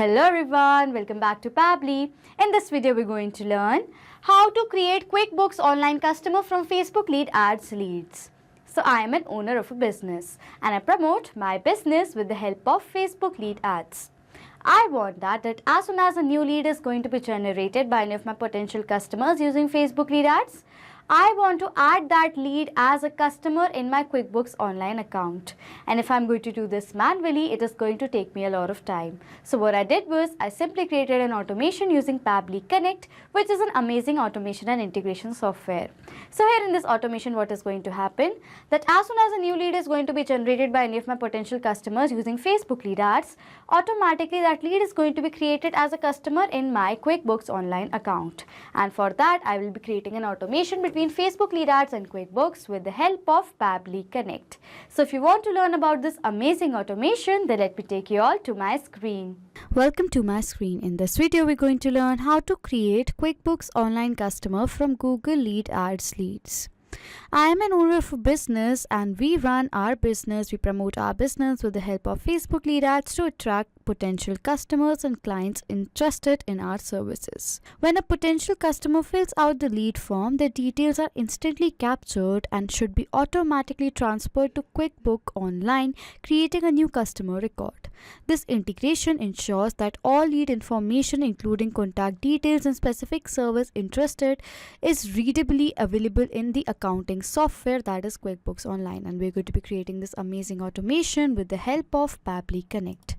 Hello everyone, welcome back to Pabbly. In this video, we're going to learn how to create QuickBooks online customer from Facebook lead ads leads. So I am an owner of a business and I promote my business with the help of Facebook lead ads. I want that as soon as a new lead is going to be generated by any of my potential customers using Facebook lead ads, I want to add that lead as a customer in my QuickBooks online account. And if I'm going to do this manually, it is going to take me a lot of time. So what I did was I simply created an automation using Pabbly Connect, which is an amazing automation and integration software. So here in this automation, what is going to happen? That as soon as a new lead is going to be generated by any of my potential customers using Facebook lead ads, automatically that lead is going to be created as a customer in my QuickBooks online account. And for that, I will be creating an automation between Facebook lead ads and QuickBooks with the help of Pabbly Connect. So if you want to learn about this amazing automation, then let me take you all to my screen. Welcome to my screen. In this video, we're going to learn how to create QuickBooks online customer from Google Lead Ads leads. I am an owner of a business and we run our business, we promote our business with the help of Facebook lead ads to attract potential customers and clients interested in our services. When a potential customer fills out the lead form, their details are instantly captured and should be automatically transferred to QuickBooks Online, creating a new customer record. This integration ensures that all lead information, including contact details and specific service interested, is readably available in the accounting software that is QuickBooks Online. And we're going to be creating this amazing automation with the help of Pabbly Connect.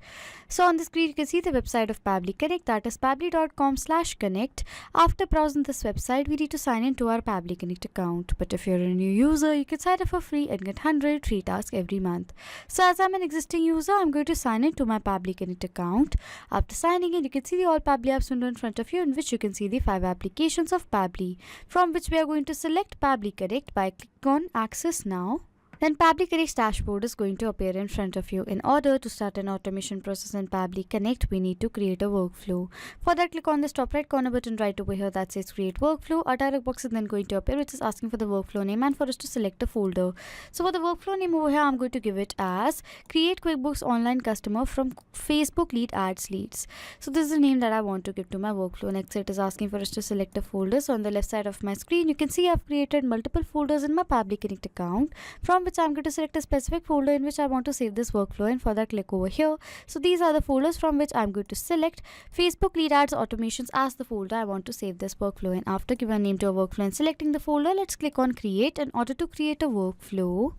So on the screen, you can see the website of Pabbly Connect, that is pabbly.com/connect. After browsing this website, we need to sign in to our Pabbly Connect account. But if you're a new user, you can sign up for free and get 100 free tasks every month. So as I'm an existing user, I'm going to sign in to my Pabbly Connect account. After signing in, you can see the all Pabbly apps window in front of you, in which you can see the 5 applications of Pabbly, from which we are going to select Pabbly Connect by clicking on Access Now. Then Pabbly Connect's dashboard is going to appear in front of you. In order to start an automation process in Pabbly Connect, we need to create a workflow. For that, click on this top right corner button right over here that says Create Workflow. A dialog box is then going to appear, which is asking for the workflow name and for us to select a folder. So for the workflow name over here, I'm going to give it as Create QuickBooks Online Customer from Facebook Lead Ads Leads. So this is the name that I want to give to my workflow. Next, it is asking for us to select a folder. So on the left side of my screen, you can see I've created multiple folders in my Pabbly Connect account, from which I'm going to select a specific folder in which I want to save this workflow, and for that, click over here. So these are the folders from which I'm going to select Facebook Lead Ads Automations as the folder I want to save this workflow in. After giving a name to a workflow and selecting the folder, let's click on Create. In order to create a workflow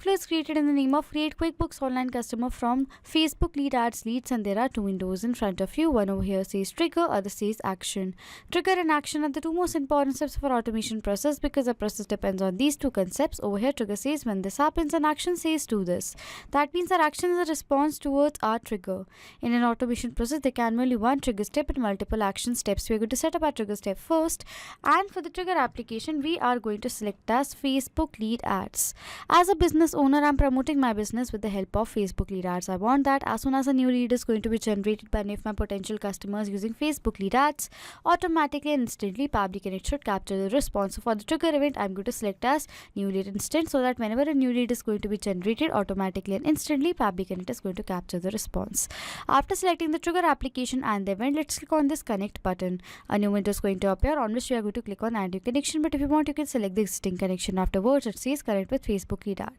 is created in the name of Create QuickBooks Online Customer from Facebook Lead Ads Leads, and there are 2 windows in front of you. One over here says Trigger, other says Action. Trigger and Action are the 2 most important steps for automation process, because the process depends on these 2 concepts. Over here, Trigger says when this happens and Action says do this. That means that Action is a response towards our trigger. In an automation process, there can be only one trigger step and multiple action steps. We are going to set up our trigger step first, and for the trigger application, we are going to select as Facebook Lead Ads. As a business owner, I'm promoting my business with the help of Facebook lead ads. I want that as soon as a new lead is going to be generated by any of my potential customers using Facebook lead ads, automatically and instantly Pabbly Connect should capture the response. So for the trigger event, I'm going to select as new lead instant, so that whenever a new lead is going to be generated, automatically and instantly Pabbly Connect is going to capture the response. After selecting the trigger application and the event, let's click on this connect button. A new window is going to appear, on which we are going to click on add new connection, but if you want, you can select the existing connection. Afterwards, it says connect with Facebook lead ads.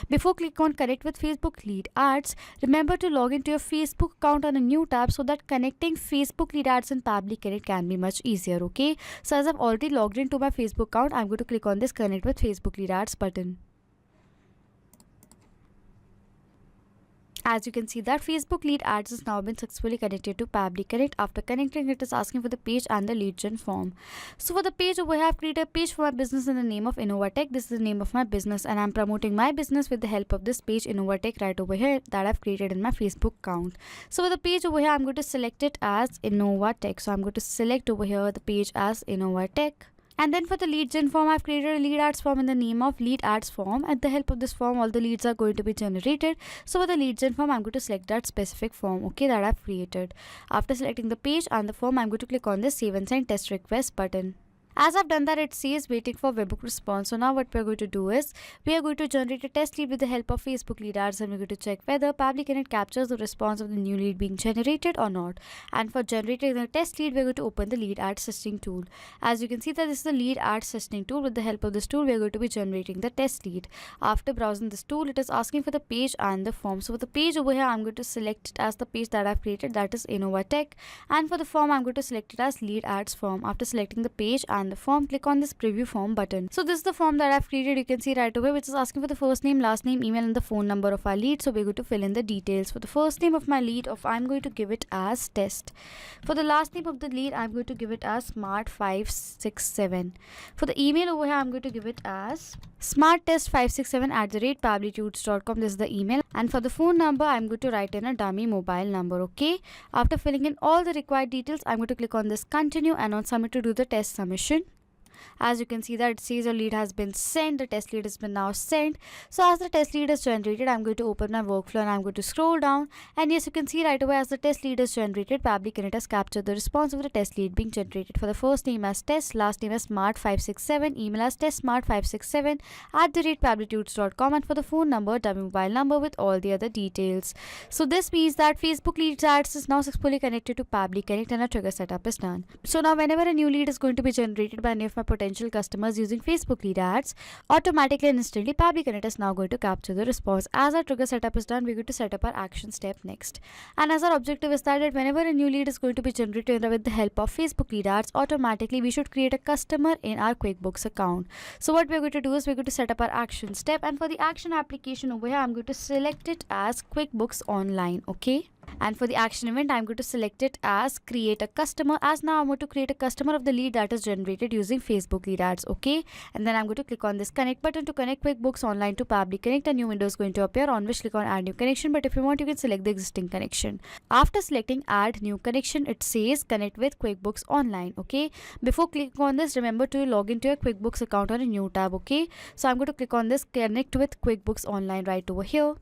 Before click on connect with Facebook lead ads, remember to log into your Facebook account on a new tab, so that connecting Facebook lead ads and Pabbly Connect can be much easier. Okay, so as I've already logged into my Facebook account, I'm going to click on this connect with Facebook lead ads button. As you can see that Facebook lead ads has now been successfully connected to Pabbly Connect. After connecting, it is asking for the page and the lead gen form. So for the page over here, I've created a page for my business in the name of InnovaTech. This is the name of my business, and I'm promoting my business with the help of this page InnovaTech right over here that I've created in my Facebook account. So for the page over here, I'm going to select it as InnovaTech. So I'm going to select over here the page as InnovaTech. And then for the lead gen form, I've created a lead ads form in the name of lead ads form. At the help of this form, all the leads are going to be generated. So for the lead gen form, I'm going to select that specific form, okay, that I've created. After selecting the page and the form, I'm going to click on this save and send test request button. As I've done that, it says waiting for webhook response. So now what we're going to do is we are going to generate a test lead with the help of Facebook lead ads, and we're going to check whether Pabbly Connect captures the response of the new lead being generated or not. And for generating the test lead, we're going to open the lead ads testing tool. As you can see that this is the lead ads testing tool. With the help of this tool, we're going to be generating the test lead. After browsing this tool, it is asking for the page and the form. So for the page over here, I'm going to select it as the page that I've created, that is Innova Tech. And for the form, I'm going to select it as lead ads form. After selecting the page and the form, click on this preview form button. So this is the form that I've created, you can see right away, which is asking for the first name, last name, email and the phone number of our lead. So we're going to fill in the details. For the first name of my lead, I'm going to give it as test. For the last name of the lead, I'm going to give it as smart567. For the email over here, I'm going to give it as smarttest567@pabblytudes.com. This is the email. And for the phone number, I'm going to write in a dummy mobile number. Okay, after filling in all the required details, I'm going to click on this continue and on submit to do the test submission. As you can see that it says your lead has been sent, the test lead has been now sent. So as the test lead is generated, I'm going to open my workflow and I'm going to scroll down, and yes, you can see right away as the test lead is generated, Pabbly Connect has captured the response of the test lead being generated. For the first name as test, last name as smart567, email as testsmart567@pabblytudes.com, and for the phone number, dummy mobile number with all the other details. So this means that Facebook lead ads is now successfully connected to Pabbly Connect and a trigger setup is done. So now whenever a new lead is going to be generated by any of my potential customers using Facebook lead ads, automatically and instantly Pabbly Connect is now going to capture the response. As our trigger setup is done, we're going to set up our action step next. And as our objective is that whenever a new lead is going to be generated with the help of Facebook lead ads, automatically we should create a customer in our QuickBooks account. So what we're going to do is we're going to set up our action step, and for the action application over here, I'm going to select it as QuickBooks Online. Okay, and for the action event, I'm going to select it as create a customer, as now I'm going to create a customer of the lead that is generated using Facebook lead ads. Okay, and then I'm going to click on this connect button to connect QuickBooks Online to Pabbly Connect. A new window is going to appear, on which click on add new connection, but if you want, you can select the existing connection. After selecting add new connection, it says connect with QuickBooks Online. Okay, before clicking on this, remember to log into your QuickBooks account on a new tab. Okay, so I'm going to click on this connect with QuickBooks Online right over here.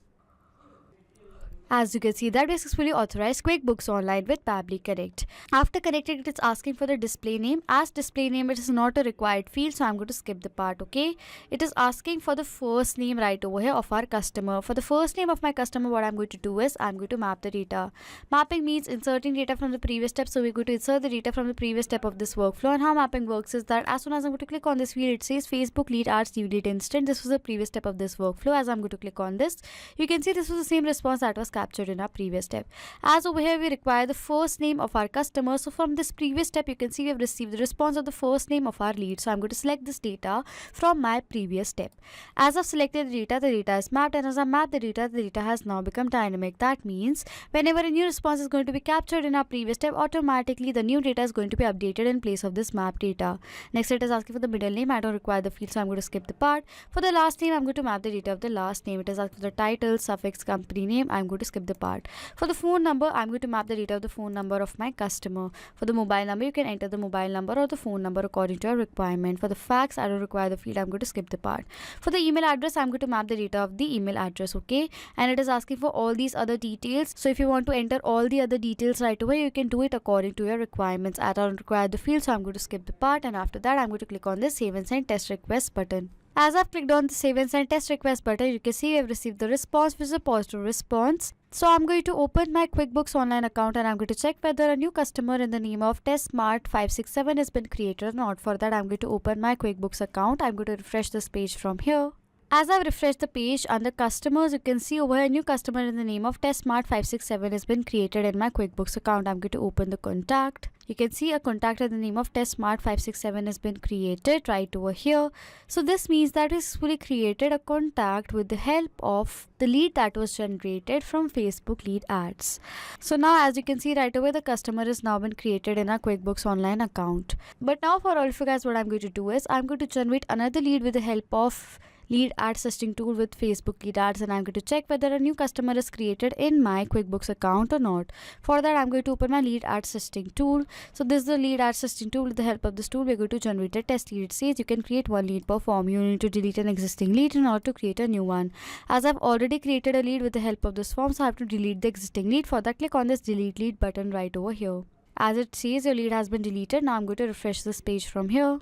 As you can see that we successfully authorized QuickBooks Online with Pabbly Connect. After connecting, it is asking for the display name. As display name, it is not a required field, so I'm going to skip the part. Okay, it is asking for the first name right over here of our customer. For the first name of my customer, what I'm going to do is I'm going to map the data. Mapping means inserting data from the previous step, so we're going to insert the data from the previous step of this workflow. And how mapping works is that as soon as I'm going to click on this field, it says Facebook lead ads new lead instant. This was the previous step of this workflow. As I'm going to click on this, you can see this was the same response that was captured in our previous step. As over here we require the first name of our customer, so from this previous step you can see we have received the response of the first name of our lead. So I'm going to select this data from my previous step. As I've selected the data is mapped, and as I map the data has now become dynamic. That means whenever a new response is going to be captured in our previous step, automatically the new data is going to be updated in place of this map data. Next, it is asking for the middle name. I don't require the field, so I'm going to skip the part. For the last name, I'm going to map the data of the last name. It is asking for the title, suffix, company name. I'm going to skip the part. For the phone number, I'm going to map the data of the phone number of my customer. For the mobile number, you can enter the mobile number or the phone number according to your requirement. For the fax, I don't require the field. I'm going to skip the part. For the email address, I'm going to map the data of the email address. Okay, and it is asking for all these other details. So if you want to enter all the other details right away, you can do it according to your requirements. I don't require the field, so I'm going to skip the part, and after that I'm going to click on this save and send test request button. As I've clicked on the save and send test request button, you can see we have received the response, which is a positive response. So I'm going to open my QuickBooks Online account, and I'm going to check whether a new customer in the name of TestSmart567 has been created or not. For that, I'm going to open my QuickBooks account. I'm going to refresh this page from here. As I've refreshed the page under customers, you can see over here a new customer in the name of TestSmart567 has been created in my QuickBooks account. I'm going to open the contact. You can see a contact in the name of TestSmart567 has been created right over here. So this means that we successfully created a contact with the help of the lead that was generated from Facebook lead ads. So now as you can see right away, the customer has now been created in our QuickBooks Online account. But now for all of you guys, what I'm going to do is I'm going to generate another lead with the help of lead ads testing tool with Facebook lead ads, and I'm going to check whether a new customer is created in my QuickBooks account or not. For that, I'm going to open my lead ads testing tool. So this is the lead ads testing tool. With the help of this tool, we're going to generate a test lead. It says you can create one lead per form. You need to delete an existing lead in order to create a new one. As I've already created a lead with the help of this form, so I have to delete the existing lead. For that, click on this delete lead button right over here. As it says your lead has been deleted, now I'm going to refresh this page from here.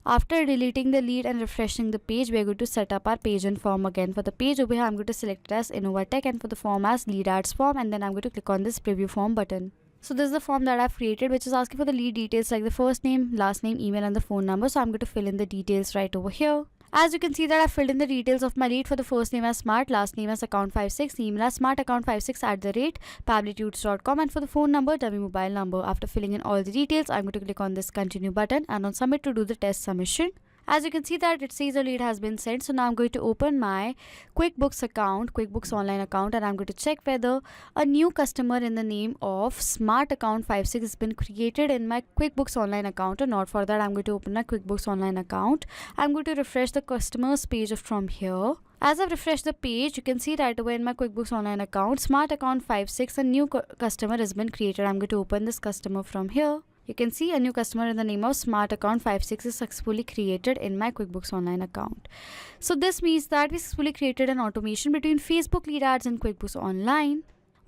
After deleting the lead and refreshing the page, we are going to set up our page and form again. For the page over here, I'm going to select it as InnovaTech, and for the form as lead ads form, and then I'm going to click on this preview form button. So this is the form that I've created, which is asking for the lead details like the first name, last name, email and the phone number. So I'm going to fill in the details right over here. As you can see that I filled in the details of my lead. For the first name as Smart, last name as Account56, email as smartaccount56@pablitudes.com, and for the phone number, dummy mobile number. After filling in all the details, I'm going to click on this continue button and on submit to do the test submission. As you can see that it says a lead has been sent. So now I'm going to open my QuickBooks account, QuickBooks Online account, and I'm going to check whether a new customer in the name of Smart Account 56 has been created in my QuickBooks Online account or not. For that, I'm going to open my QuickBooks Online account. I'm going to refresh the customers page from here. As I've refreshed the page, you can see right away in my QuickBooks Online account, Smart Account 56, a new customer has been created. I'm going to open this customer from here. You can see a new customer in the name of Smart Account 56 is successfully created in my QuickBooks Online account. So this means that we successfully created an automation between Facebook lead ads and QuickBooks Online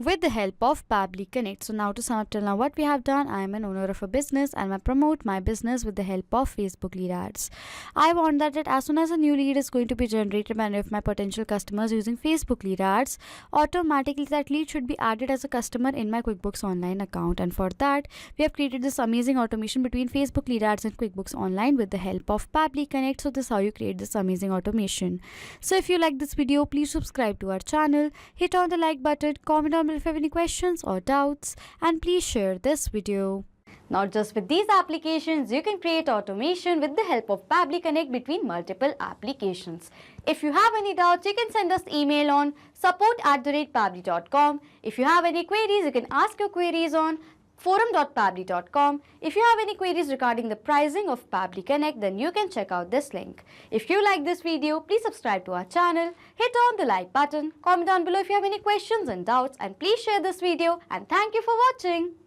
with the help of Pabbly Connect. So now to sum up till now what we have done, I am an owner of a business and I promote my business with the help of Facebook lead ads. I want that as soon as a new lead is going to be generated by any of my potential customers using Facebook lead ads, automatically that lead should be added as a customer in my QuickBooks Online account. And for that, we have created this amazing automation between Facebook lead ads and QuickBooks Online with the help of Pabbly Connect. So this is how you create this amazing automation. So if you like this video, please subscribe to our channel, hit on the like button, comment down if you have any questions or doubts, and please share this video. Not just with these applications, you can create automation with the help of Pabbly Connect between multiple applications. If you have any doubts, you can send us email on support@pabbly.com. If you have any queries, you can ask your queries on forum.pabbly.com. If you have any queries regarding the pricing of Pabbly Connect, then you can check out this link. If you like this video, please subscribe to our channel, hit on the like button, comment down below if you have any questions and doubts, and please share this video, and thank you for watching.